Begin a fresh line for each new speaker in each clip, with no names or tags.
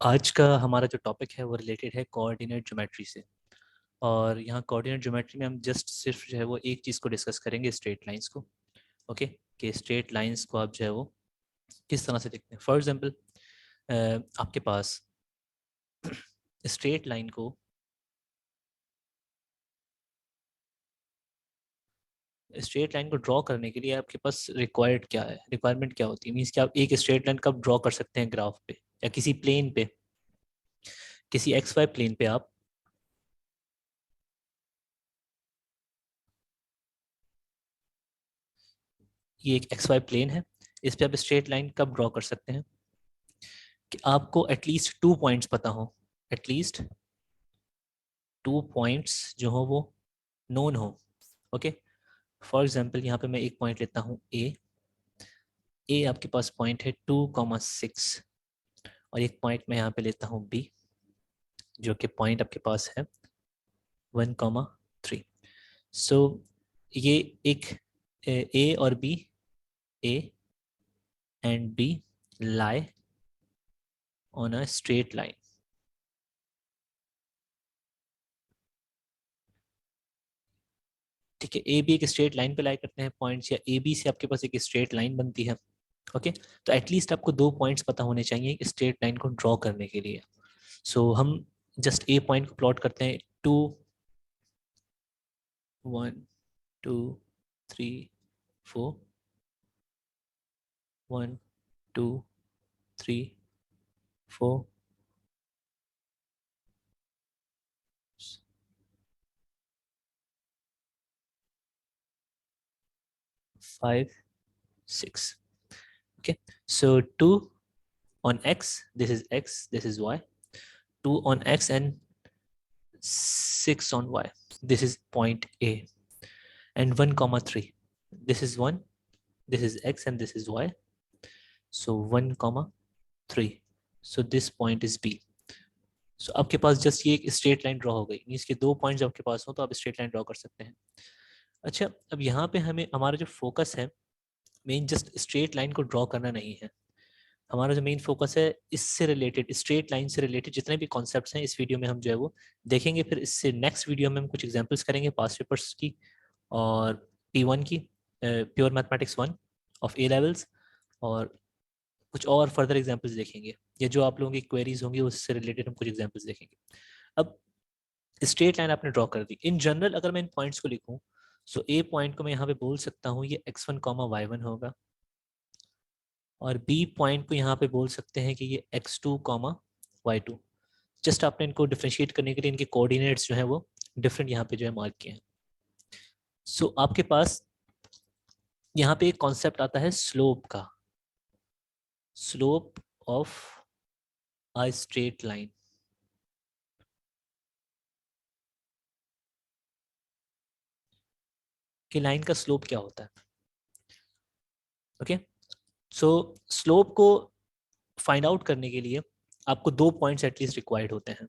आज का हमारा जो टॉपिक है वो रिलेटेड है कोऑर्डिनेट ज्योमेट्री से। और यहाँ कोऑर्डिनेट ज्योमेट्री में हम जस्ट सिर्फ जो है वो एक चीज़ को डिस्कस करेंगे, स्ट्रेट लाइंस को। ओके, कि स्ट्रेट लाइंस को आप जो है वो किस तरह से देखते हैं। फॉर एग्जांपल, आपके पास स्ट्रेट लाइन को ड्रॉ करने के लिए आपके पास रिक्वायर्ड क्या है, रिक्वायरमेंट क्या होती है। मीन्स कि आप एक स्ट्रेट लाइन कब ड्रॉ कर सकते हैं ग्राफ पे या किसी प्लेन पे, किसी एक्स वाई प्लेन पे। आप ये एक एक्स वाई प्लेन है, इस पे आप स्ट्रेट लाइन कब ड्रॉ कर सकते हैं कि आपको एटलीस्ट 2 पॉइंट्स पता हो, एटलीस्ट 2 पॉइंट्स जो हो वो नोन हो। ओके, फॉर एग्जाम्पल यहाँ पे मैं एक पॉइंट लेता हूँ ए आपके पास पॉइंट है 2,6, और एक पॉइंट मैं यहाँ पे लेता हूँ बी जो कि पॉइंट आपके पास है 1,3। सो ये एक ए और B, A and B lie on a straight line। ठीक है, ए बी एक स्ट्रेट लाइन पे लाई करते हैं पॉइंट्स, या ए बी से आपके पास एक स्ट्रेट लाइन बनती है। ओके, तो एटलीस्ट आपको 2 पॉइंट्स पता होने चाहिए स्ट्रेट लाइन को ड्रॉ करने के लिए। हम जस्ट ए पॉइंट को प्लॉट करते हैं, 2 1 2 3 4, 1 2 3 4 5 6। Okay, so 2 on x, this is x, this is y, 2 on x and 6 on y, this is point A, and 1,3, this is 1, this is x and this is y, so 1,3, so this point is B। आपके पास just ये एक straight line draw हो गई, means के 2 points आपके पास हो तो आप स्ट्रेट लाइन ड्रॉ कर सकते हैं। अच्छा, अब यहाँ पे हमें हमारा जो फोकस है मेन जस्ट स्ट्रेट लाइन को ड्रॉ करना नहीं है। हमारा जो मेन फोकस है इससे रिलेटेड, स्ट्रेट लाइन से रिलेटेड जितने भी कॉन्सेप्ट्स हैं इस वीडियो में हम जो है वो देखेंगे। फिर इससे नेक्स्ट वीडियो में हम कुछ एग्जांपल्स करेंगे पास्ट पेपर्स की और P1 की, pure mathematics 1 of A levels, और कुछ और फर्दर एग्जांपल्स देखेंगे, या जो आप लोगों की क्वेरीज होंगी उससे रिलेटेड हम कुछ एग्जांपल्स देखेंगे। अब स्ट्रेट लाइन आपने ड्रॉ कर दी। इन जनरल अगर मैं इन पॉइंट्स को लिखूं, ए पॉइंट को मैं यहाँ पे बोल सकता हूँ ये x1 y1 होगा, और बी पॉइंट को यहाँ पे बोल सकते हैं कि ये x2 y2। जस्ट आपने इनको डिफ्रेंशिएट करने के लिए इनके कोऑर्डिनेट्स जो है वो डिफरेंट यहाँ पे जो है मार्क किए हैं। आपके पास यहाँ पे एक कॉन्सेप्ट आता है स्लोप का, slope of a straight line. कि लाइन का स्लोप क्या होता है। ओके, स्लोप को फाइंड आउट करने के लिए आपको 2 पॉइंट्स एटलीस्ट रिक्वायर्ड होते हैं।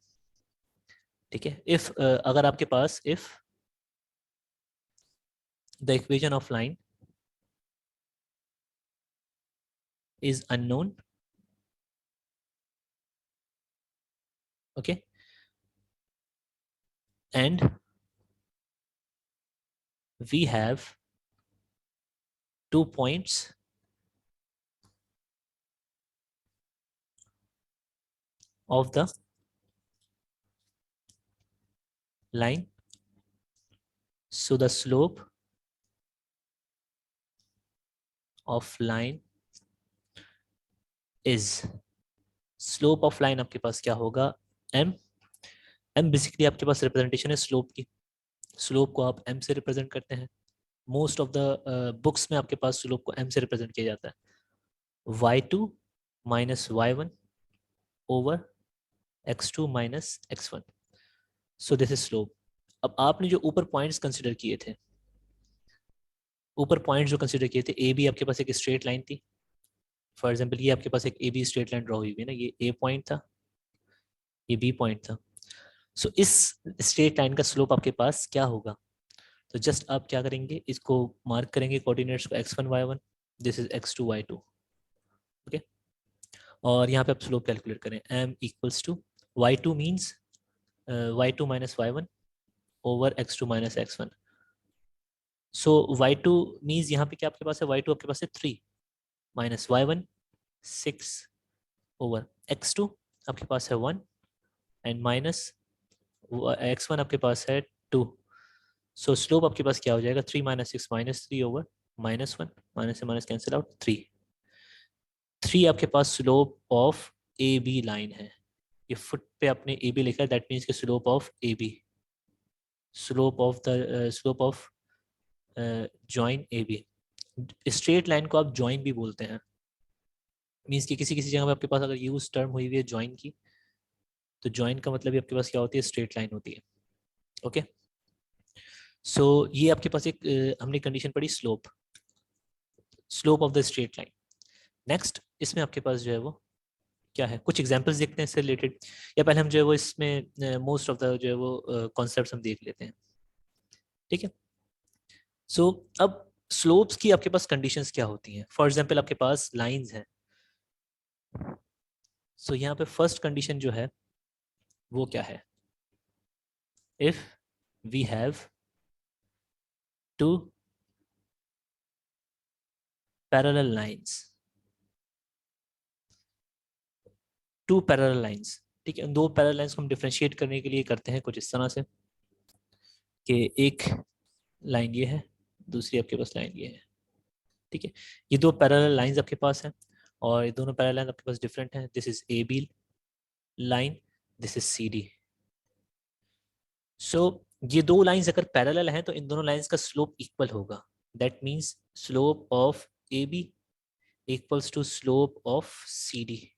ठीक है, इफ अगर आपके पास if the equation of line is unknown, okay, and we have 2 points of the line, so the slope of line is, slope of line आपके पास क्या होगा, m। m बेसिकली आपके पास रिप्रेजेंटेशन है स्लोप की, स्लोप को आप m से रिप्रेजेंट करते हैं। मोस्ट ऑफ द बुक्स में आपके पास स्लोप को m से रिप्रेजेंट किया जाता है, y2 minus y1 over x2 minus x1, so this is slope. अब आपने जो ऊपर पॉइंट्स कंसिडर किए थे, ऊपर पॉइंट्स जो कंसिडर किए थे, ए बी आपके पास एक स्ट्रेट लाइन थी। फॉर एग्जाम्पल ये आपके पास एक ए बी स्ट्रेट लाइन ड्रॉ हुई हुई है ना, ये ए पॉइंट था, ये बी पॉइंट था। इस स्ट्रेट लाइन का स्लोप आपके पास क्या होगा। तो जस्ट आप क्या करेंगे, इसको मार्क करेंगे कोऑर्डिनेट्स को x1 y1, this is x2 y2। Okay, और यहाँ पे आप स्लोप कैलकुलेट करें, m equals to y2 means y2 minus y1 over x2 minus x1। So y2 means यहाँ पे क्या आपके पास है, y2 आपके पास है 3 माइनस y1 6 ओवर x2 आपके पास है 1 एंड माइनस x1 आपके पास है 2। सो स्लोप आपके पास क्या हो जाएगा, 3 माइनस 6 माइनस 3 ओवर -1, माइनस से माइनस कैंसिल आउट 3 आपके पास slope of A B line है। ये फुट पे आपने ए बी लिखा है, दैट मीन्स के slope of A B, slope of join A B. Straight line को आप जॉइन भी बोलते हैं, मीन्स कि किसी किसी जगह पे आपके पास अगर यूज टर्म हुई हुई है जॉइन की, तो जॉइन का मतलब आपके पास क्या होती है, स्ट्रेट लाइन होती है। ओके, सो ये आपके पास एक हमने कंडीशन पढ़ी slope of the straight line. Next इसमें आपके पास जो है वो क्या है, कुछ एग्जांपल्स देखते हैं इससे रिलेटेड, या पहले हम जो है वो इसमें मोस्ट ऑफ द जो है वो कॉन्सेप्ट्स हम देख लेते हैं। ठीक है, सो अब स्लोप्स की आपके पास कंडीशंस क्या होती हैं। फॉर एग्जांपल आपके पास लाइंस हैं, सो यहाँ पे फर्स्ट कंडीशन जो है वो क्या है, if we have two parallel lines, two parallel lines. ठीक है, दो पैरेलल लाइंस को हम डिफरेंशिएट करने के लिए करते हैं कुछ इस तरह से कि एक लाइन ये है, दूसरी आपके पास लाइन ये है। ठीक है, ये दो पैरेलल लाइंस आपके पास हैं और ये दोनों पैरेलल लाइन आपके पास डिफरेंट हैं। This is A B line, this is C D. So ये दो लाइंस अगर पैरेलल हैं तो इन दोनों लाइंस का स्लोप इक्वल होगा। That means slope of A B equals to slope of C D.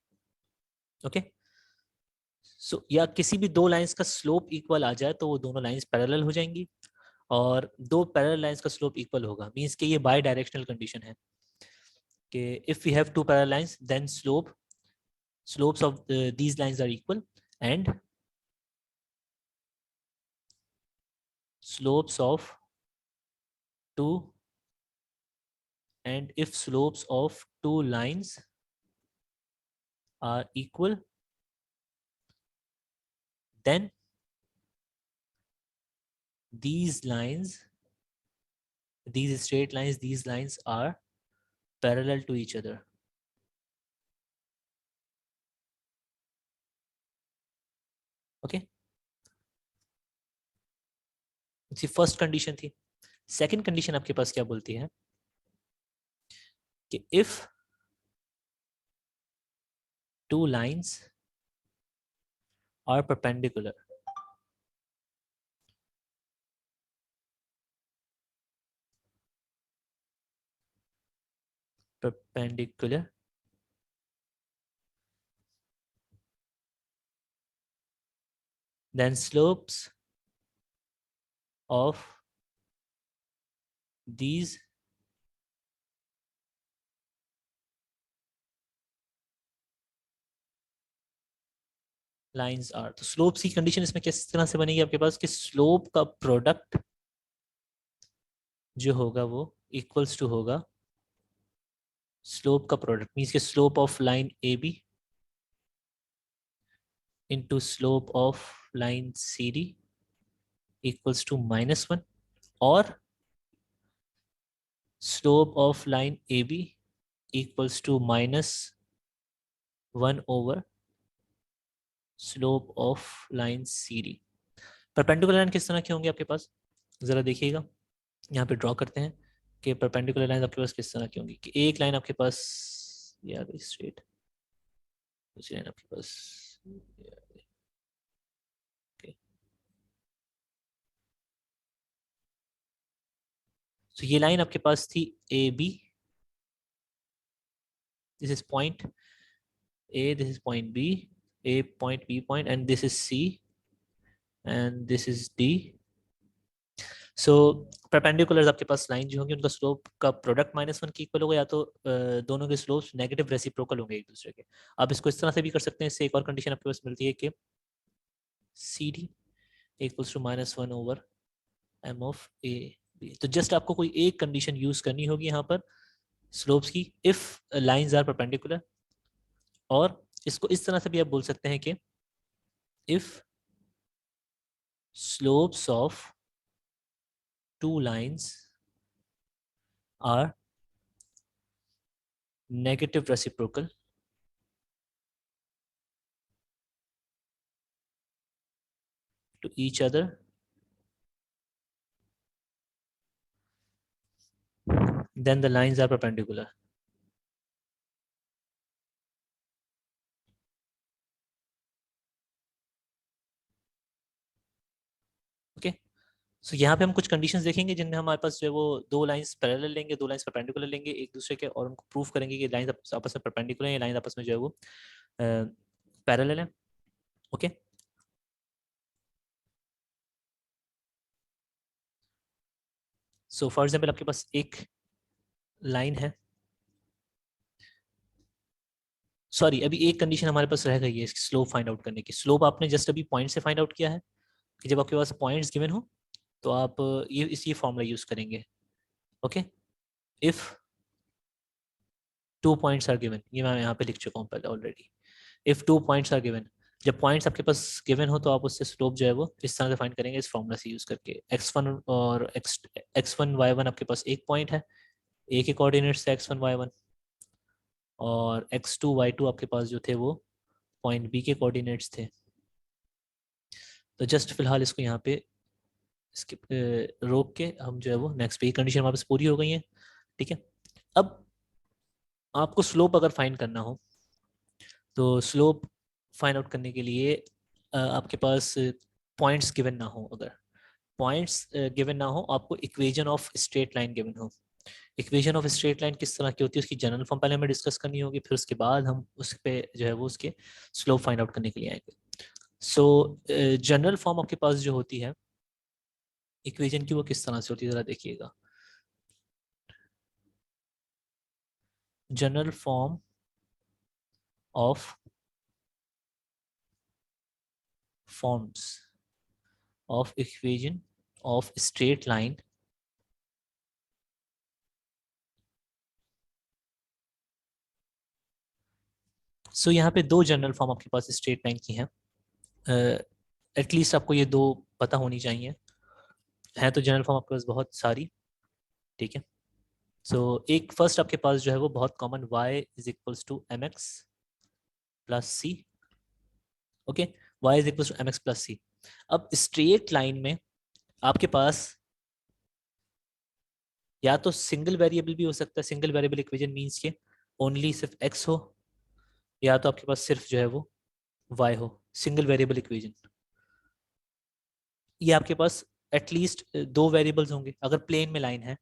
Okay, so या किसी भी दो लाइंस का स्लोप इक्वल आ जाए तो वो दोनों लाइंस पैरेलल हो जाएंगी, और दो पैरेलल लाइंस का स्लोप इक्वल होगा, मींस कि ये बाई डायरेक्शनल कंडीशन है कि if we have two parallel lines then slopes of these lines are equal, and slopes of two, and if slopes of two lines are equal, then these lines, these straight lines, these lines are parallel to each other. Okay, इसकी first condition थी। Second condition आपके पास क्या बोलती है कि if two lines are perpendicular, perpendicular, then slopes of these lines are. तो slopes की कंडीशन इसमें किस तरह से बनेगी आपके पास कि स्लोप का प्रोडक्ट जो होगा वो इक्वल्स टू होगा स्लोप का प्रोडक्ट, मीन्स के slope of line A B into slope of line C D equals to -1, और slope of line A B equals to -1 over slope of line C D. Perpendicular line किस तरह के होंगे आपके पास, जरा देखिएगा, यहाँ पे ड्रॉ करते हैं कि परपेंडिकुलर लाइन आपके पास किस तरह की होंगी। कि एक लाइन आपके पास ये आ गई स्ट्रेट, दूसरी लाइन आपके पास ये आ गई। Okay. तो ये लाइन आपके पास थी A B, this is point A, this is point B, A point B point, and this is C and this is D. So perpendiculars आपके पास लाइन जो होंगी उनका स्लोप का प्रोडक्ट -1 के इक्वल होगा, या तो दोनों के स्लोप्स नेगेटिव रेसिप्रोकल होंगे एक दूसरे के। आप इसको इस तरह से भी कर सकते हैं, इससे एक और कंडीशन आपके पास मिलती है कि C D equals to -1 over M of A B. तो जस्ट आपको कोई एक कंडीशन यूज करनी होगी यहाँ पर स्लोप्स की, इफ लाइंस आर परपेंडिकुलर और इसको इस तरह से भी आप बोल सकते हैं कि if slopes of two lines are negative reciprocal to each other, then the lines are perpendicular. Okay, so यहाँ पे हम कुछ कंडीशंस देखेंगे जिनमें हमारे पास जो है वो दो लाइंस पैरेलल लेंगे, दो लाइंस परपेंडिकुलर लेंगे एक दूसरे के, और उनको प्रूफ करेंगे कि लाइंस आपस में परपेंडिकुलर है, लाइंस आपस में जो है वो पैरेलल है. ओके, सो फॉर एग्जांपल आपके पास एक लाइन है, सॉरी अभी एक कंडीशन हमारे पास रह गई है इसकी स्लोप फाइंड आउट करने की. स्लोप आपने जस्ट अभी पॉइंट से फाइंड आउट किया है कि जब आपके पास पॉइंट्स गिवन हो तो आप ये इसी फॉर्मूला यूज करेंगे. Okay, if two points are given, ये मैं यहाँ पे लिख चुका हूँ पहले already. If two points are given, जब पॉइंट्स आपके पास गिवन हो तो आप उससे स्लोप जो है वो इस तरह से फाइंड करेंगे इस फॉर्मूला से यूज करके. x1 और x1 y1 आपके पास एक पॉइंट है, एक ही कोऑर्डिनेट्स है x1 y1, और x2 y2 आपके पास जो थे वो पॉइंट बी के कोऑर्डिनेट्स थे. तो जस्ट फिलहाल इसको यहाँ पे इसके रोक के हम जो है वो नेक्स्ट पे कंडीशन हमारे पास पूरी हो गई है. ठीक है, अब आपको स्लोप अगर फाइंड करना हो तो स्लोप फाइंड आउट करने के लिए आपके पास पॉइंट्स गिवन ना हो, अगर पॉइंट्स गिवन ना हो, आपको equation of straight line given हो. इक्वेशन ऑफ स्ट्रेट लाइन किस तरह की होती है उसकी जनरल फॉर्म पहले हमें डिस्कस करनी होगी, फिर उसके बाद हम उस पे जो है वो उसके स्लोप फाइंड आउट करने के लिए आएंगे. सो जनरल फॉर्म आपके पास जो होती है इक्वेशन की वो किस तरह से होती है जरा देखिएगा. General form of forms of equation of straight line सो यहाँ पे दो जनरल फॉर्म आपके पास स्ट्रेट लाइन की हैं. एटलीस्ट आपको ये दो पता होनी चाहिए. है तो जनरल फॉर्म आपके पास बहुत सारी. ठीक है, सो एक फर्स्ट आपके पास जो है वो बहुत common y is equals to m x plus c. Okay, y is equals to m x plus c. अब स्ट्रेट लाइन में आपके पास या तो सिंगल वेरिएबल भी हो सकता है, सिंगल वेरिएबल इक्वेशन मीन्स के ओनली सिर्फ x हो, या तो आपके पास सिर्फ जो है वो y हो, सिंगल वेरिएबल इक्वेशन. ये आपके पास एटलीस्ट दो वेरिएबल्स होंगे अगर प्लेन में लाइन है.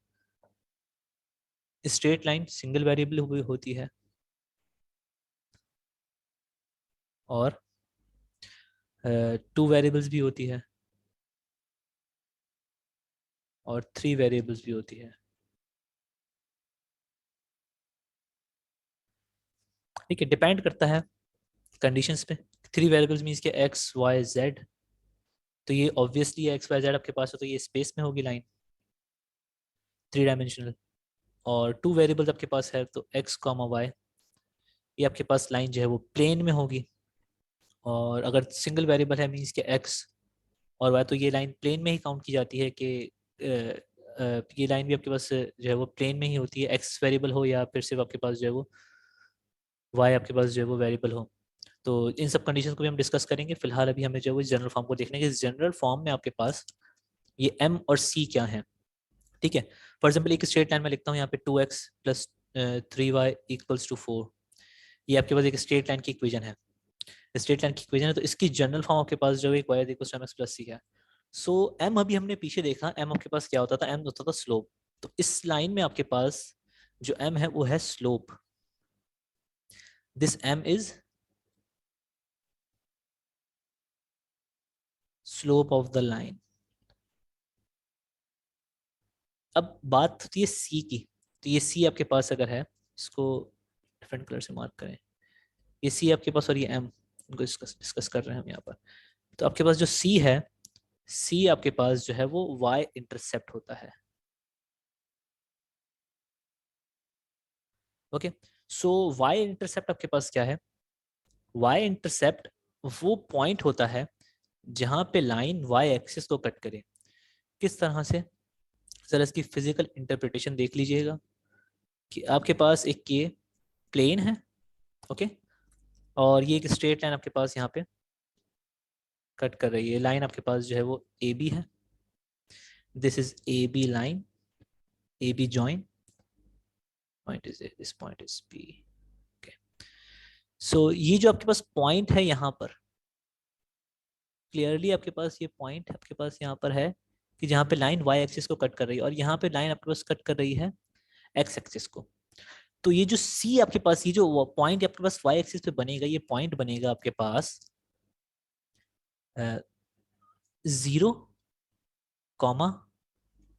स्ट्रेट लाइन सिंगल वेरिएबल होती है और टू वेरिएबल्स भी होती है और थ्री वेरिएबल्स भी होती है. ठीक है, डिपेंड करता है कंडीशंस पे. थ्री वेरिएबल्स मीन्स के एक्स वाई जेड, तो ये ऑब्वियसली एक्स वाई जेड आपके पास हो तो ये स्पेस में होगी लाइन, थ्री डायमेंशनल. और टू वेरिएबल्स आपके पास है तो एक्स कॉमा वाई, ये आपके पास लाइन जो है वो प्लेन में होगी. और अगर सिंगल वेरिएबल है मीन्स के एक्स और वाई, तो ये लाइन प्लेन में ही काउंट की जाती है कि ये लाइन भी आपके पास जो है वो प्लेन में ही होती है, एक्स वेरिएबल हो या फिर सिर्फ आपके पास जो है वो वाई आपके पास जो है वो वेरिएबल हो. तो इन सब कंडीशन को भी हम डिस्कस करेंगे. फिलहाल अभी हमें जो है वो जनरल फॉर्म को देखने के, जनरल फॉर्म में आपके पास ये एम और सी क्या है. ठीक है, फॉर एग्जाम्पल एक स्ट्रेट लाइन में लिखता हूँ यहाँ पे 2x plus 3y equals to 4. ये आपके पास एक स्ट्रेट लाइन की इक्वेशन है, स्ट्रेट लाइन की इक्वेशन है, तो इसकी जनरल फॉर्म आपके पास जो है y equals to mx plus c है. सो एम अभी हमने पीछे देखा, एम आपके पास क्या होता था, एम होता था स्लोप. तो इस लाइन में आपके पास जो एम है वो है slope. This M is slope of the line. अब बात होती है सी की, तो ये सी आपके पास अगर है, इसको डिफरेंट कलर से मार्क करें, ये सी आपके पास और ये एम, इनको डिस्कस कर रहे हैं हम यहाँ पर. तो आपके पास जो सी है, सी आपके पास जो है वो वाई इंटरसेप्ट होता है. ओके, सो वाई इंटरसेप्ट आपके पास क्या है, वाई इंटरसेप्ट वो पॉइंट होता है जहां पे लाइन वाई एक्सिस को कट करे। किस तरह से, जरा इसकी फिजिकल इंटरप्रिटेशन देख लीजिएगा कि आपके पास एक ये प्लेन है, ओके, और ये एक स्ट्रेट लाइन आपके पास यहाँ पे कट कर रही है। लाइन आपके पास जो है वो ए बी है, this is A B line, A B join, point is A, this point is B, okay. So ये जो आपके पास पॉइंट है यहाँ पर, क्लियरली आपके पास ये पॉइंट आपके पास यहाँ पर है कि जहाँ पे लाइन वाई एक्सिस को कट कर रही है, और यहाँ पे लाइन आपके पास कट कर रही है एक्स एक्सिस को। तो ये जो सी आपके पास, ये जो पॉइंट आपके पास वाई एक्सिस पे बनेगा, ये पॉइंट बनेगा आपके पास 0,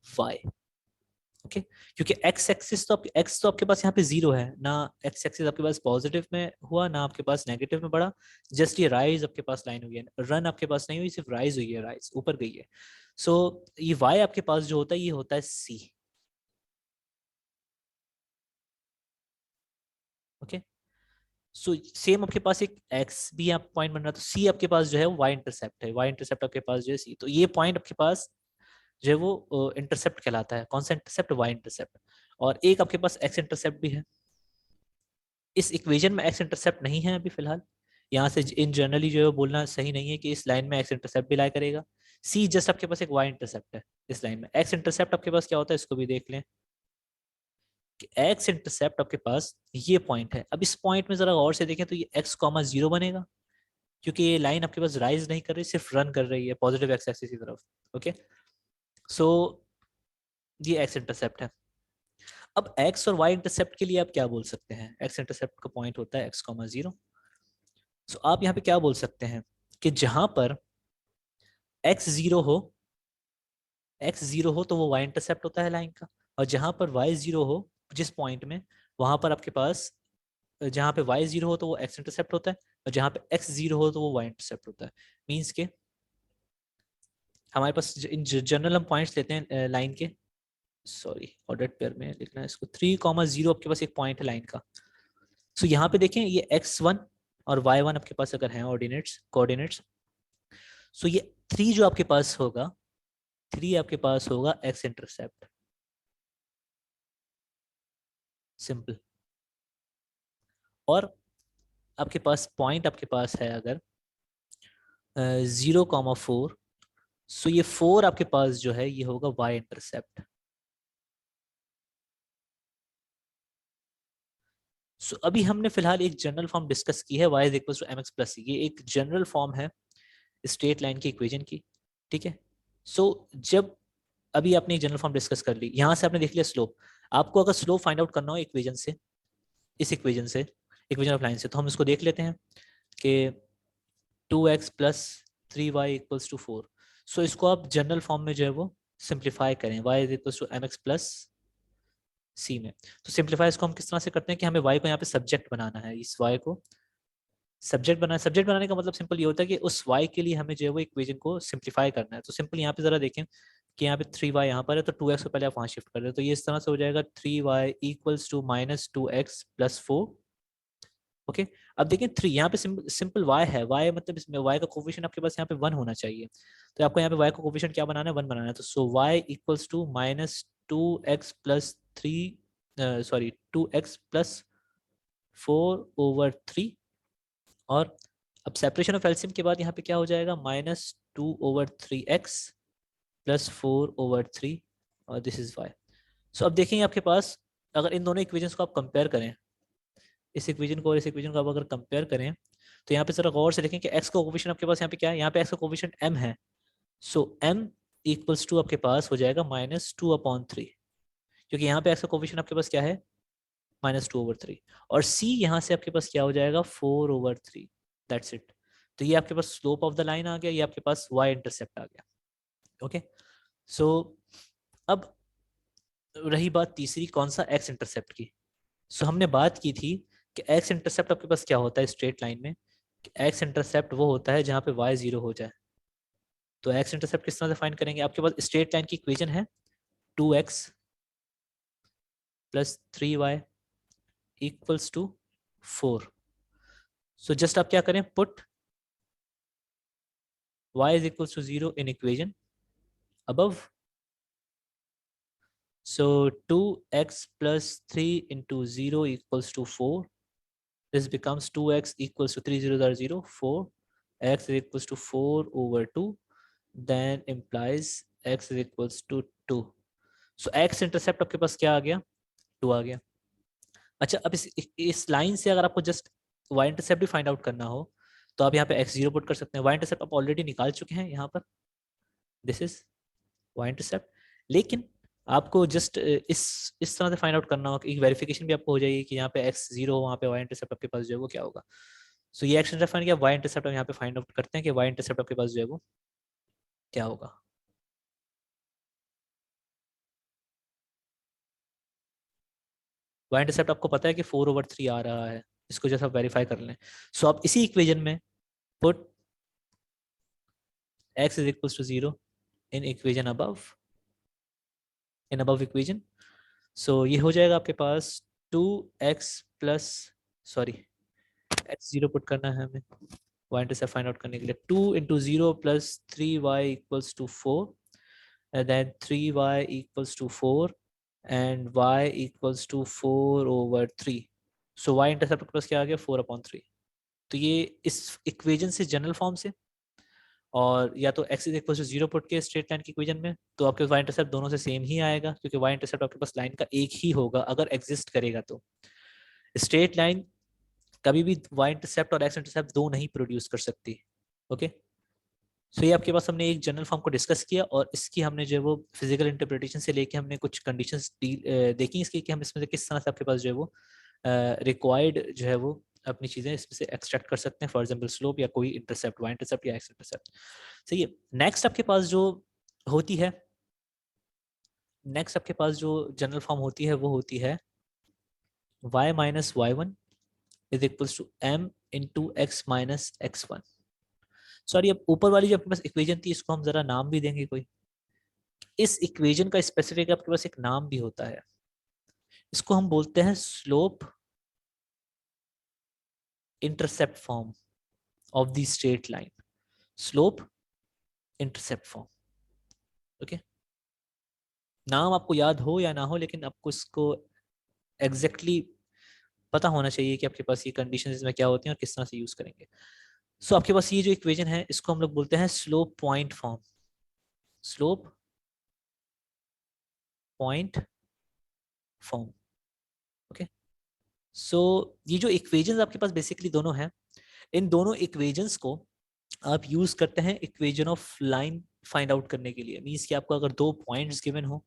वाई, ओके। क्योंकि एक्स एक्सिस तो एक्स तो आपके पास यहाँ पे 0 है ना, एक्स एक्सिस आपके पास पॉजिटिव में हुआ ना आपके पास नेगेटिव में बढ़ा, जस्ट ये राइज आपके पास लाइन हुई है, रन आपके पास नहीं हुई, सिर्फ राइज हुई है, राइज ऊपर गई है। सो ये वाई आपके पास जो होता है ये होता है सी, ओके। सो सेम आपके पास एक एक्स भी आप पॉइंट बन रहा है, तो सी आपके पास जो है वाई इंटरसेप्ट है, वाई इंटरसेप्ट आपके पास जो है सी, तो ये पॉइंट आपके पास जो है वो इंटरसेप्ट कहलाता है। कौन सा इंटरसेप्ट? Y intercept. और एक आपके पास एक्स इंटरसेप्ट भी है। इस इक्वेशन में एक्स इंटरसेप्ट नहीं है अभी फिलहाल, यहाँ से इन जनरली जो है बोलना सही नहीं है कि इस लाइन में एक्स इंटरसेप्ट भी लाई करेगा। सी जस्ट आपके पास एक वाई इंटरसेप्ट है इस लाइन में। एक्स इंटरसेप्ट आपके पास क्या होता है इसको भी देख लें कि एक्स इंटरसेप्ट आपके पास ये पॉइंट है। अब इस पॉइंट में जरा गौर से देखें तो ये एक्स कॉमा 0 बनेगा, क्योंकि ये लाइन आपके पास राइज नहीं कर रही, सिर्फ रन कर रही है पॉजिटिव एक्स एक्सिस की तरफ, ओके। सो ये एक्स इंटरसेप्ट है। अब एक्स और वाई इंटरसेप्ट के लिए आप क्या बोल सकते हैं? एक्स इंटरसेप्ट का पॉइंट होता है एक्स कॉमा 0। सो आप यहाँ पे क्या बोल सकते हैं कि जहां पर एक्स 0 हो, एक्स 0 हो तो वो वाई इंटरसेप्ट होता है लाइन का, और जहां पर वाई 0 हो जिस पॉइंट में, वहां पर आपके पास जहां पे वाई 0 हो तो वो एक्स इंटरसेप्ट होता है, और जहां पे एक्स 0 हो तो वो वाई इंटरसेप्ट होता है। मीन्स के हमारे पास इन जनरल हम पॉइंट्स लेते हैं लाइन के, सॉरी ऑर्डर पेयर में लिखना है इसको, 3,0 आपके पास एक पॉइंट है लाइन का। सो यहाँ पे देखें ये x1 और y1 आपके पास अगर हैं ऑर्डिनेट्स कोऑर्डिनेट्स, सो ये 3 जो आपके पास होगा, 3 आपके पास होगा x इंटरसेप्ट, सिंपल। और आपके पास पॉइंट आपके पास है अगर 0,4, सो ये 4 आपके पास जो है ये होगा y इंटरसेप्ट। सो अभी हमने फिलहाल एक जनरल फॉर्म डिस्कस की है y is equal to m x plus c, ये एक जनरल फॉर्म है स्ट्रेट लाइन की इक्वेशन की, ठीक है। सो जब अभी आपने एक जनरल फॉर्म डिस्कस कर ली, यहाँ से आपने देख लिया स्लोप। आपको अगर स्लोप फाइंड आउट करना हो इक्वेशन से, इस इक्वेशन से, इक्वेशन ऑफ लाइन से, तो हम इसको देख लेते हैं कि 2x plus 3y equals to 4। सो इसको आप जनरल फॉर्म में जो है वो सिंप्लीफाई करें, y is equals to m x plus c में। तो सिंप्लीफाई इसको हम किस तरह से करते हैं कि हमें y को यहाँ पे सब्जेक्ट बनाना है, इस y को सब्जेक्ट बनाना। सब्जेक्ट बनाने का मतलब सिंपल ये होता है कि उस y के लिए हमें जो है वो इक्वेशन को सिंप्लीफाई करना है। तो सिंपल यहाँ पे जरा देखें कि यहाँ पे 3y यहाँ पर है, तो 2x को पहले आप वहाँ शिफ्ट कर दे, तो ये इस तरह से हो जाएगा 3y equals to minus 2x plus 4, okay. अब देखें 3 यहाँ पे सिंपल y है, y मतलब इसमें y का कोफिशिएंट आपके पास यहाँ पे 1 होना चाहिए, तो आपको यहाँ पे y का कोफिशिएंट क्या बनाना है? 1 बनाना है। तो so y equals to minus 2x plus 3, sorry 2x plus 4/3। और अब सेपरेशन ऑफ एलसीएम के बाद यहाँ पे क्या हो जाएगा? -2/3x प्लस 4/3, और दिस इज y। सो अब देखेंगे आपके पास अगर इन दोनों इक्वेशंस को आप कंपेयर करें, इस इक्वेशन को और इस इक्वेशन को आप अगर कंपेयर करें, तो यहाँ पे जरा गौर से देखें कि x का कोफिशिएंट आपके पास यहाँ पे क्या है? यहाँ पे x का कोफिशिएंट m है। सो m इक्वल्स टू आपके पास हो जाएगा -2/3, क्योंकि यहाँ पे x का कोफिशिएंट आपके पास क्या है? -2/3। और c यहाँ से आपके पास क्या हो जाएगा? 4/3, दैट्स इट। तो ये आपके पास स्लोप ऑफ द लाइन आ गया, ये आपके पास y इंटरसेप्ट आ गया, ओके। सो अब रही बात तीसरी, कौन सा? x इंटरसेप्ट की। सो हमने बात की थी कि x इंटरसेप्ट आपके पास क्या होता है स्ट्रेट लाइन में, कि x इंटरसेप्ट वो होता है जहां पे y 0 हो जाए। तो x इंटरसेप्ट किस तरह से फाइंड करेंगे? आपके पास स्ट्रेट लाइन की इक्वेशन है 2x plus 3y equals to 4। So just आप क्या करें, put y is equals to 0 in equation above. So 2x plus 3 into 0 equals to 4. This becomes 2x equals to 3 zeros are 0, 4. X is equals to 4 over 2. Then implies x is equals to 2. So x intercept आपके पास क्या आ गया, 2 आ गया. अच्छा, अब इस line से अगर आपको जस्ट y इंटरसेप्ट भी फाइंड आउट करना हो तो आप यहाँ पे x0 पुट कर सकते हैं. y इंटरसेप्ट आप ऑलरेडी निकाल चुके हैं यहाँ पर, दिस इज y इंटरसेप्ट. लेकिन आपको जस्ट इस तरह से फाइंड आउट करना हो कि एक वेरिफिकेशन भी आपको हो जाएगी कि यहाँ पे x0 हो, वहाँ पे y इंटरसेप्ट आपके पास जो है वो क्या होगा. सो ये x इंटरसेप्ट फाइंड किया, y इंटरसेप्ट हम यहाँ पे फाइंड आउट करते हैं कि y इंटरसेप्ट आपके पास जो है वो क्या होगा. y इंटरसेप्ट आपको पता है कि 4/3 आ रहा है, इसको जैसा वेरीफाई कर लें. सो आप इसी इक्वेशन में put x is equals to 0 in equation above, in above equation. सो ये हो जाएगा आपके पास 2x plus, sorry x0 put करना है हमें y इंटरसेप्ट फाइंड आउट करने के लिए. 2 into 0 plus 3y equals to 4, and then 3y equals to 4 and y equals to 4 over 3. So y intercept आपके पास क्या आ गया, 4/3. तो ये इस इक्वेशन से जनरल फॉर्म से, और या तो x is equal to 0 put के स्ट्रेट लाइन की इक्वेशन में, तो आपके y इंटरसेप्ट दोनों से सेम ही आएगा क्योंकि y इंटरसेप्ट आपके पास लाइन का एक ही होगा अगर एग्जिस्ट करेगा. तो स्ट्रेट लाइन कभी भी y इंटरसेप्ट और x इंटरसेप्ट दो नहीं प्रोड्यूस कर सकती. ओके, सो ये आपके पास हमने एक जनरल फॉर्म को डिस्कस किया और इसकी हमने जो है वो फिजिकल इंटरप्रिटेशन से लेके हमने कुछ कंडीशंस देखी इसकी कि हम इसमें से किस तरह से आपके पास जो है वो रिक्वायर्ड जो है वो अपनी चीज़ें इसमें से एक्सट्रैक्ट कर सकते हैं. फॉर एग्जांपल स्लोप या कोई इंटरसेप्ट, वाई इंटरसेप्ट या एक्स इंटरसेप्ट. सही है. नेक्स्ट आपके पास जो होती है, नेक्स्ट आपके पास जो जनरल फॉर्म होती है वो होती है y minus y1 is equals to m into X minus x1. Sorry, अब ऊपर वाली जो आपके पास इक्वेशन थी इसको हम जरा नाम भी देंगे कोई. इस इक्वेशन का स्पेसिफिक आपके पास एक नाम भी होता है, इसको हम बोलते हैं slope intercept form of the straight line. Slope intercept form. Okay, नाम आपको याद हो या ना हो लेकिन आपको इसको एग्जैक्टली पता होना चाहिए कि आपके पास ये कंडीशन इसमें क्या होती हैं और किस तरह से यूज करेंगे. सो आपके पास ये जो इक्वेशन है इसको हम लोग बोलते हैं slope point form. Slope point form. Okay, so ये जो इक्वेशंस आपके पास बेसिकली दोनों हैं, इन दोनों इक्वेशंस को आप यूज करते हैं equation of line find out करने के लिए. मींस कि आपको अगर दो पॉइंट्स गिवन हो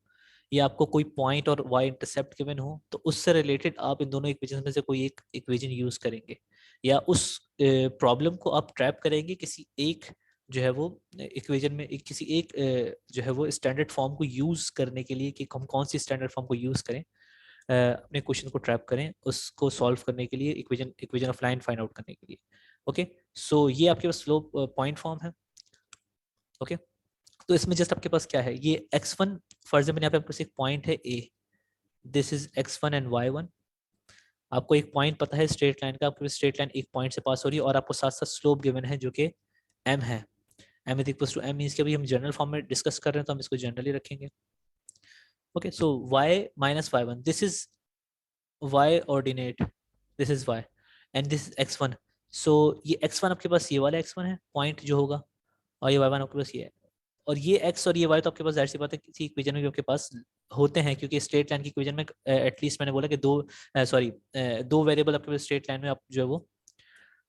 या आपको कोई पॉइंट और वाई इंटरसेप्ट गिवन हो तो उससे रिलेटेड आप इन दोनों इक्वेशन में से कोई एक इक्वेशन यूज करेंगे या उस प्रॉब्लम को आप ट्रैप करेंगे किसी एक जो है वो इक्वेशन में, किसी एक जो है वो स्टैंडर्ड फॉर्म को यूज करने के लिए कि हम कौन सी स्टैंडर्ड फॉर्म को यूज करें अपने क्वेश्चन को ट्रैप करें, उसको सॉल्व करने के लिए, equation equation of line find out करने के लिए. ओके, सो ये आपके पास स्लोप पॉइंट फॉर्म है. ओके, तो इसमें जस्ट आपके पास क्या है, ये x1 फॉर एग्जांपल यहाँ पे आपके पास एक पॉइंट है a, this is x1 and y1. आपको एक पॉइंट पता है स्ट्रेट लाइन का, आपके पास स्ट्रेट लाइन एक पॉइंट से पास हो रही है और आपको साथ साथ स्लोप गिवन है जो कि m है. m is equal to m means कि अभी हम जनरल फॉर्म में डिस्कस कर रहे हैं तो हम इसको जनरली रखेंगे. Okay, so y minus y1, this is y ordinate, this is y and this is x1. सो ये x1 आपके पास ये वाला x1 है पॉइंट जो होगा और ये y1 आपके पास ये है. और ये x और ये y तो आपके पास जाहिर सी बात है किसी इक्वेशन में भी आपके पास होते हैं क्योंकि स्ट्रेट लाइन की इक्वेशन में एटलीस्ट मैंने बोला कि दो वेरिएबल आपके पास स्ट्रेट लाइन में आप जो है वो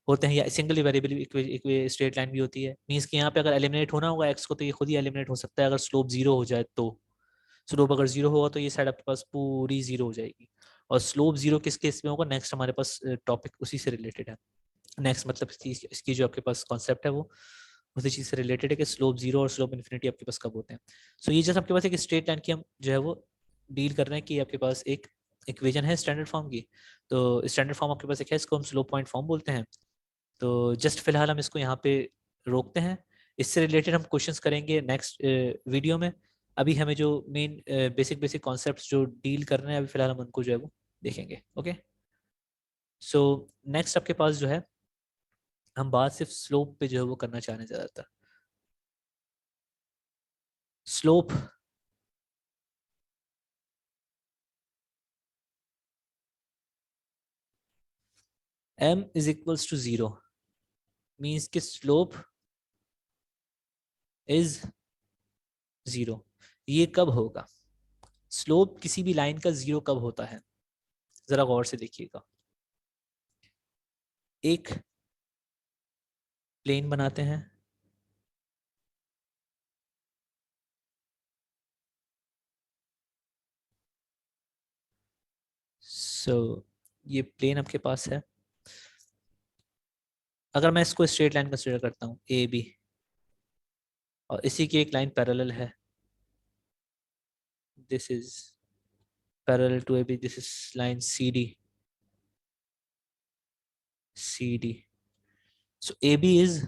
होते हैं या सिंगल वेरिएबल स्ट्रेट लाइन भी होती है. मींस कि यहाँ पे अगर एलिमिनेट होना होगा x को तो ये खुद ही एलिमिनेट हो सकता है अगर स्लोप जीरो हो जाए तो. स्लोप अगर जीरो होगा तो ये साइड आपके पास पूरी जीरो हो जाएगी. और स्लोप जीरो किस केस में होगा, नेक्स्ट हमारे पास टॉपिक उसी से रिलेटेड है. नेक्स्ट मतलब इसकी जो आपके पास कॉन्सेप्ट है वो उसी चीज से रिलेटेड है कि स्लोप जीरो और स्लोप इन्फिनिटी आपके पास कब होते हैं. सो ये जैसे आपके पास एक स्ट्रेट लाइन की हम जो है वो डील कर रहे हैं कि आपके पास एक इक्वेशन है स्टैंडर्ड फॉर्म की, तो स्टैंडर्ड फॉर्म आपके पास एक है, इसको हम स्लोप पॉइंट फॉर्म बोलते हैं. तो जस्ट फिलहाल हम इसको यहाँ पे रोकते हैं, इससे रिलेटेड हम क्वेश्चंस करेंगे नेक्स्ट वीडियो में. अभी हमें जो मेन बेसिक बेसिक कॉन्सेप्ट्स जो डील करने हैं अभी फिलहाल हम उनको जो है वो देखेंगे. ओके, सो नेक्स्ट आपके पास जो है हम बात सिर्फ स्लोप पे जो है वो करना चाह रहे हैं ज्यादातर। Slope m is equals to 0 means कि स्लोप इज 0। ये कब होगा? स्लोप किसी भी लाइन का 0 कब होता है? जरा गौर से देखिएगा। एक प्लेन बनाते हैं, सो ये प्लेन आपके पास है। अगर मैं इसको स्ट्रेट लाइन कंसिडर करता हूँ ए बी, और इसी की एक लाइन पैरेलल है, this is parallel to A B, this is line C D, C D. So A B is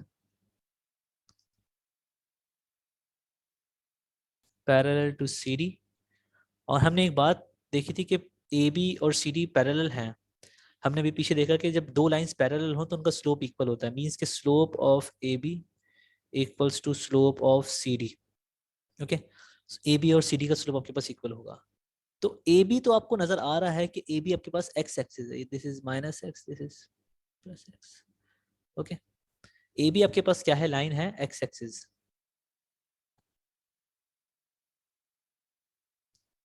parallel to C D. और हमने एक बात देखी थी कि ए बी और सी डी पैरेलल हैं। हमने भी पीछे देखा कि जब दो लाइंस पैरेलल हो तो उनका स्लोप इक्वल होता है, मींस के slope of A B equals to slope of C D. Okay, A B और सी डी का स्लोप आपके पास इक्वल होगा। तो ए बी तो आपको नजर आ रहा है कि ए बी आपके पास एक्स एक्सिस है, this is minus X, this is plus X. Okay, A B आपके पास क्या है? लाइन है एक्स एक्सिस।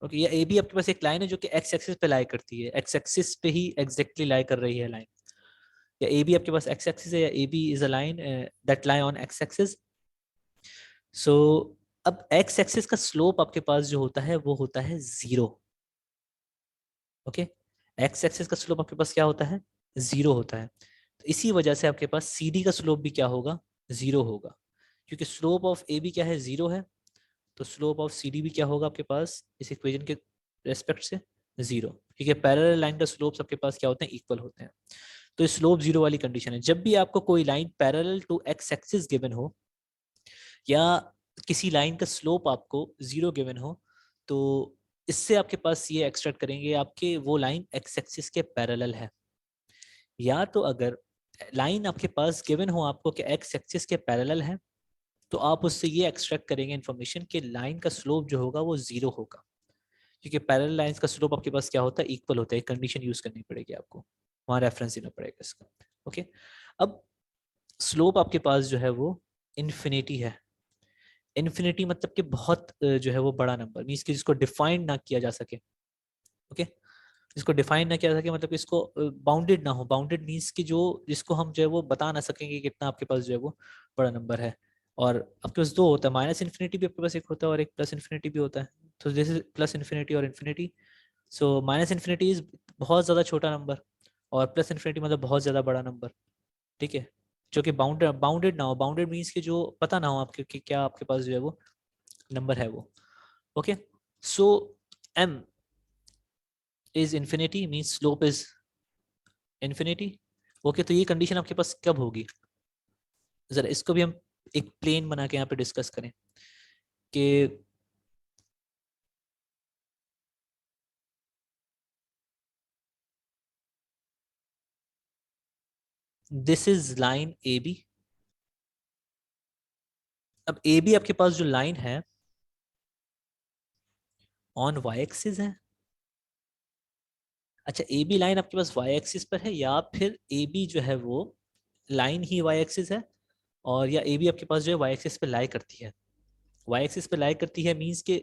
ओके, या ए बी आपके पास एक लाइन है जो कि एक्स एक्सिस पे लाई करती है, एक्स एक्सिस पे ही एग्जैक्टली लाई कर रही है लाइन। या ए बी आपके पास एक्स एक्सिस है, या A B is a line that lie on x axis. So अब एक्स एक्सिस का स्लोप आपके पास जो होता है वो होता है 0। ओके, एक्स एक्सिस का स्लोप आपके पास क्या होता है? 0 होता है। तो इसी वजह से आपके पास सी डी का स्लोप भी क्या होगा? 0 होगा, क्योंकि स्लोप ऑफ ए बी क्या है? 0 है। तो स्लोप ऑफ सी डी भी क्या होगा आपके पास इस इक्वेशन के रेस्पेक्ट से? 0। ठीक है, पैरेलल लाइन का स्लोप आपके पास क्या होते हैं? इक्वल होते हैं। तो स्लोप 0 वाली कंडीशन है। जब भी आपको कोई line parallel to X axis given हो, या किसी लाइन का स्लोप आपको 0 गिवन हो, तो इससे आपके पास ये एक्सट्रैक्ट करेंगे आपके वो लाइन एक्स एक्सिस के पैरेलल है। या तो अगर लाइन आपके पास गिवन हो आपको कि एक्स एक्सिस के पैरेलल है, तो आप उससे ये एक्सट्रैक्ट करेंगे इन्फॉर्मेशन कि लाइन का स्लोप जो होगा वो 0 होगा, क्योंकि पैरेलल लाइंस का स्लोप आपके पास क्या होता है? इक्वल होता है। कंडीशन यूज करनी पड़ेगी आपको, वहां रेफरेंस देना पड़ेगा इसका। ओके, अब स्लोप आपके पास जो है वो इन्फिनिटी है। इन्फिनिटी मतलब कि बहुत जो है वो बड़ा नंबर, मीन्स कि जिसको डिफाइन ना किया जा सके। ओके, जिसको डिफाइन ना किया जा सके मतलब कि इसको बाउंडेड ना हो। बाउंडेड मीन्स कि जो जिसको हम जो है वो बता ना सकेंगे कि कितना आपके पास जो है वो बड़ा नंबर है। और आपके पास दो होता है, माइनस इन्फिनिटी भी आपके पास एक होता है और एक प्लस इन्फिनिटी भी होता है। तो दिस इज प्लस इन्फिनिटी और infinity. So minus infinity is बहुत ज़्यादा छोटा नंबर, और प्लस इन्फिनिटी मतलब बहुत ज़्यादा बड़ा नंबर। ठीक है, जो कि बाउंडेड बाउंडेड ना हो। बाउंडेड मीन्स कि जो पता ना हो आपके कि क्या आपके पास जो है वो नंबर है वो। Okay, so m is infinity means slope is infinity. Okay, तो ये कंडीशन आपके पास कब होगी? जरा इसको भी हम एक प्लेन बना के यहाँ पे डिस्कस करें कि this is line A B. अब ए बी आपके पास जो लाइन है ऑन वाई एक्सिस है। अच्छा, ए बी लाइन आपके पास वाई एक्सिस पर है, या फिर ए बी जो है वो लाइन ही वाई एक्सिस है, और या ए बी आपके पास जो है वाई एक्सिस पे लाई करती है। वाई एक्सिस पे लाई करती है मीन्स कि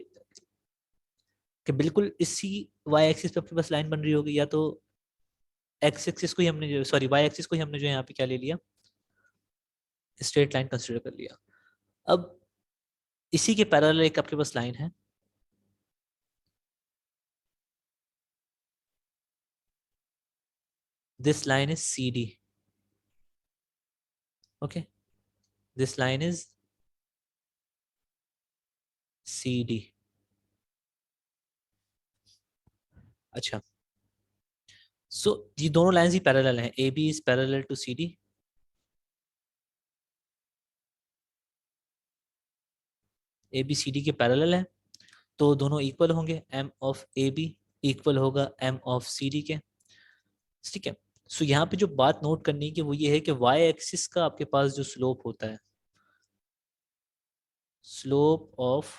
बिल्कुल इसी वाई एक्सिस पे आपके पास लाइन बन रही होगी, या तो एक्स एक्सिस को ही हमने जो सॉरी वाई एक्सिस को ही हमने जो यहाँ पे क्या ले लिया? स्ट्रेट लाइन कंसिडर कर लिया। अब इसी के पैरेलल एक आपके पास लाइन है, this line is C D. Okay, this line is C D. अच्छा, सो ये दोनों लाइंस ही पैरेलल हैं, A B is parallel to C D. A B C D के पैरेलल है, तो दोनों इक्वल होंगे। M of A B equal होगा एम ऑफ सी डी के। ठीक है, सो यहाँ पे जो बात नोट करनी है कि वो ये है कि वाई एक्सिस का आपके पास जो स्लोप होता है, slope of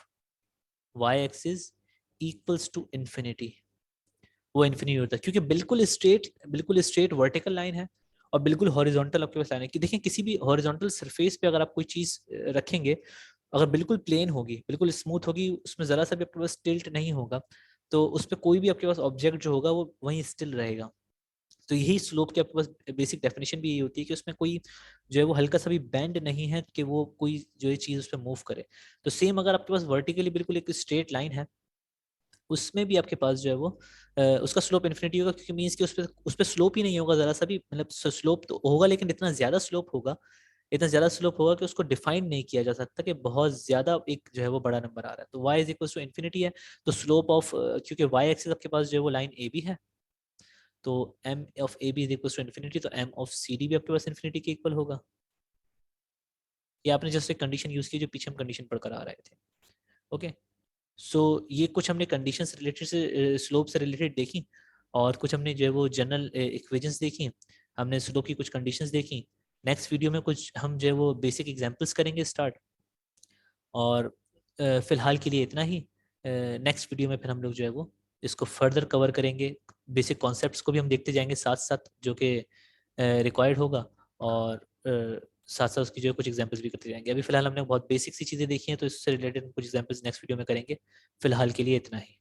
Y axis equals to infinity, वो इन्फिनिटी होता है, क्योंकि बिल्कुल स्ट्रेट वर्टिकल लाइन है और बिल्कुल हॉरिजॉन्टल आपके पास लाइन है। कि देखें किसी भी हॉरिजॉन्टल सरफेस पे अगर आप कोई चीज रखेंगे, अगर बिल्कुल प्लेन होगी, बिल्कुल स्मूथ होगी, उसमें जरा सा भी आपके पास टिल्ट नहीं होगा, तो उस पर कोई भी आपके पास ऑब्जेक्ट जो होगा वो वहीं स्टिल रहेगा। तो यही स्लोप की आपके पास बेसिक डेफिनेशन भी यही होती है कि उसमें कोई जो है वो हल्का सा भी बेंड नहीं है कि वो कोई जो है चीज उस पर मूव करे। तो सेम अगर आपके पास वर्टिकली बिल्कुल एक स्ट्रेट लाइन है, उसमें भी आपके पास जो है वो उसका स्लोप इन्फिनिटी होगा, क्योंकि मीन्स कि उस पर स्लोप ही नहीं होगा जरा सा भी, मतलब स्लोप तो होगा लेकिन इतना ज्यादा स्लोप होगा, इतना ज्यादा स्लोप होगा कि उसको डिफाइन नहीं किया जा सकता कि बहुत ज्यादा एक जो है वो बड़ा नंबर आ रहा है। तो y is equal to infinity है, तो स्लोप ऑफ, क्योंकि y एक्सिस आपके पास जो है वो लाइन ए बी है, तो m of A B is equal to infinity, तो m ऑफ सी डी भी आपके पास इन्फिनिटी के इक्वल होगा। ये आपने जस्ट एक कंडीशन यूज की जो पीछे हम कंडीशन पढ़कर आ रहे थे। ओके, सो ये कुछ हमने कंडीशन से रिलेटेड से स्लोप से रिलेटेड देखी, और कुछ हमने जो है वो जनरल इक्वेशंस देखी, हमने स्लोप की कुछ कंडीशंस देखी। नेक्स्ट वीडियो में कुछ हम जो है वो बेसिक एग्जांपल्स करेंगे स्टार्ट, और फिलहाल के लिए इतना ही। नेक्स्ट वीडियो में फिर हम लोग जो है वो इसको फर्दर कवर करेंगे, बेसिक कॉन्सेप्ट्स को भी हम देखते जाएंगे साथ साथ जो कि रिक्वायर्ड होगा, और साथ साथ उसकी जो है कुछ एग्जांपल्स भी करते जाएंगे। अभी फिलहाल हमने बहुत बेसिक सी चीज़ें देखी हैं, तो इससे रिलेटेड कुछ एग्जांपल्स नेक्स्ट वीडियो में करेंगे। फिलहाल के लिए इतना ही।